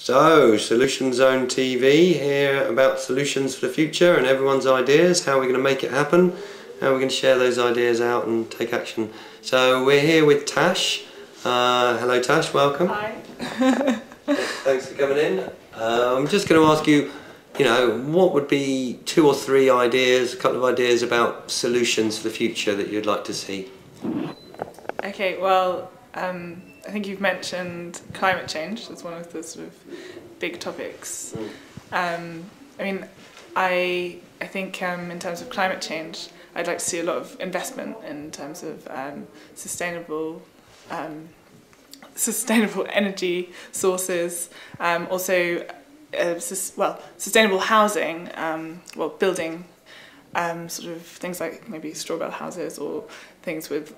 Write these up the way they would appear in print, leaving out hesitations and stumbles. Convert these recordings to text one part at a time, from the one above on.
So, Solution Zone TV here about solutions for the future and everyone's ideas, how we're going to make it happen, how we're going to share those ideas out and take action. So we're here with Tash. Hello Tash, welcome. Hi. Thanks for coming in. I'm just going to ask you, what would be 2 or 3 ideas, a couple of ideas about solutions for the future that you'd like to see? Okay, well, I think you've mentioned climate change as one of the sort of big topics. I think in terms of climate change, I'd like to see a lot of investment in terms of sustainable energy sources, also sustainable housing, building sort of things like maybe straw bale houses or things with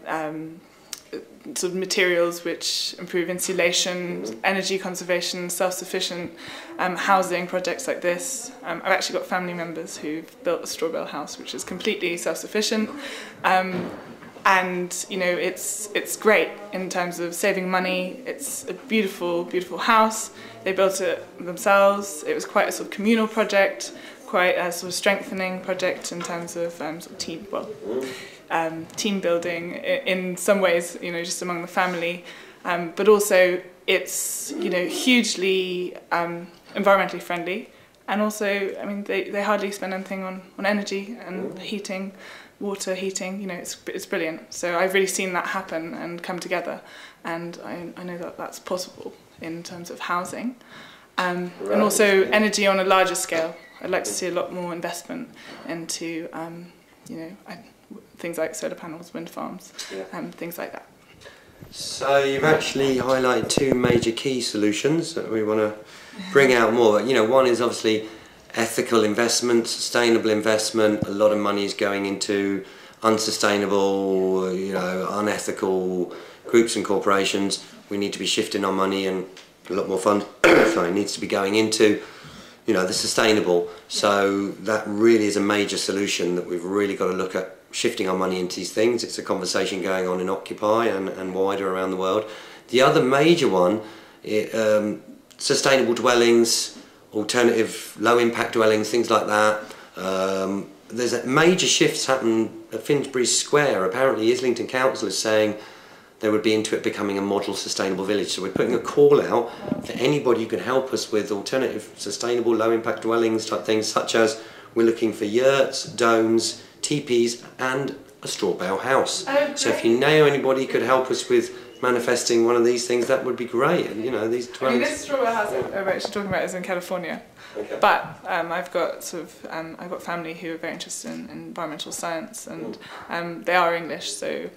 sort of materials which improve insulation, energy conservation, self-sufficient housing projects like this. I've actually got family members who've built a straw bale house which is completely self-sufficient, and it's great in terms of saving money. It's a beautiful, beautiful house. They built it themselves. It was quite a sort of communal project, quite a sort of strengthening project in terms of sort of team building in some ways, just among the family, but also it's hugely environmentally friendly, and also they hardly spend anything on energy and heating, water heating. It's brilliant. So I've really seen that happen and come together, and I know that that's possible in terms of housing, and also energy on a larger scale. I'd like to see a lot more investment into things like solar panels, wind farms, things like that. So you've actually highlighted 2 major key solutions that we want to bring out more. One is obviously ethical investment, sustainable investment. A lot of money is going into unsustainable, unethical groups and corporations. We need to be shifting our money, and a lot more fund needs to be going into the sustainable. So that really is a major solution that we've really got to look at, shifting our money into these things. It's a conversation going on in Occupy and wider around the world. The other major one, sustainable dwellings, alternative low impact dwellings, things like that. There's a major shifts happening at Finsbury Square. Apparently Islington Council is saying they would be into it becoming a model sustainable village. So we're putting a call out for anybody who can help us with alternative sustainable low impact dwellings type things, such as we're looking for yurts, domes, teepees and a straw bale house. So if you know anybody who could help us with manifesting one of these things, that would be great. And these dwellings. This straw bale house I'm actually talking about is in California. Okay. But I've got family who are very interested in environmental science, and they are English, so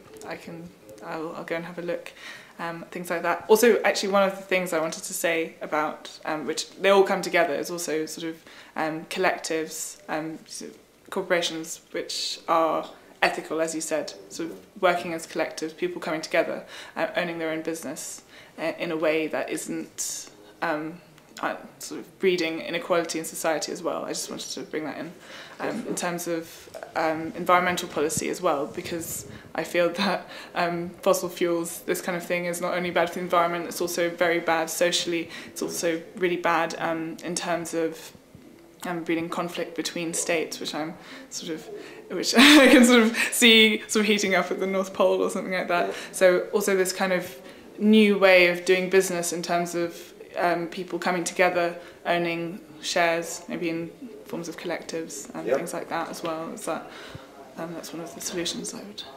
I'll go and have a look, things like that. Also, actually, one of the things I wanted to say about, which they all come together, is also sort of collectives, corporations which are ethical, as you said, sort of working as collectives, people coming together, owning their own business in a way that isn't sort of breeding inequality in society as well. I just wanted to bring that in terms of environmental policy as well, because I feel that fossil fuels, this kind of thing, is not only bad for the environment, it's also very bad socially. It's also really bad in terms of breeding conflict between states, which I can sort of see heating up at the North Pole or something like that. So also this kind of new way of doing business in terms of people coming together, owning shares, maybe in forms of collectives and things like that as well. That's one of the solutions I would have.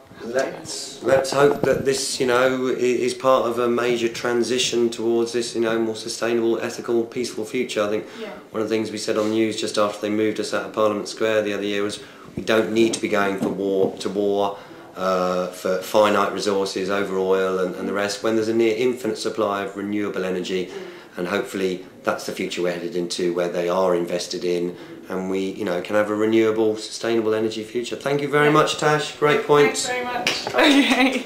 Let's hope that this, is part of a major transition towards this, more sustainable, ethical, peaceful future. I think one of the things we said on the news just after they moved us out of Parliament Square the other year was we don't need to be going for war for finite resources over oil and the rest, when there's a near infinite supply of renewable energy. And hopefully that's the future we're headed into, where they are invested in, and we can have a renewable, sustainable energy future. Thank you very much, Tash. Great points. Thanks very much. Okay.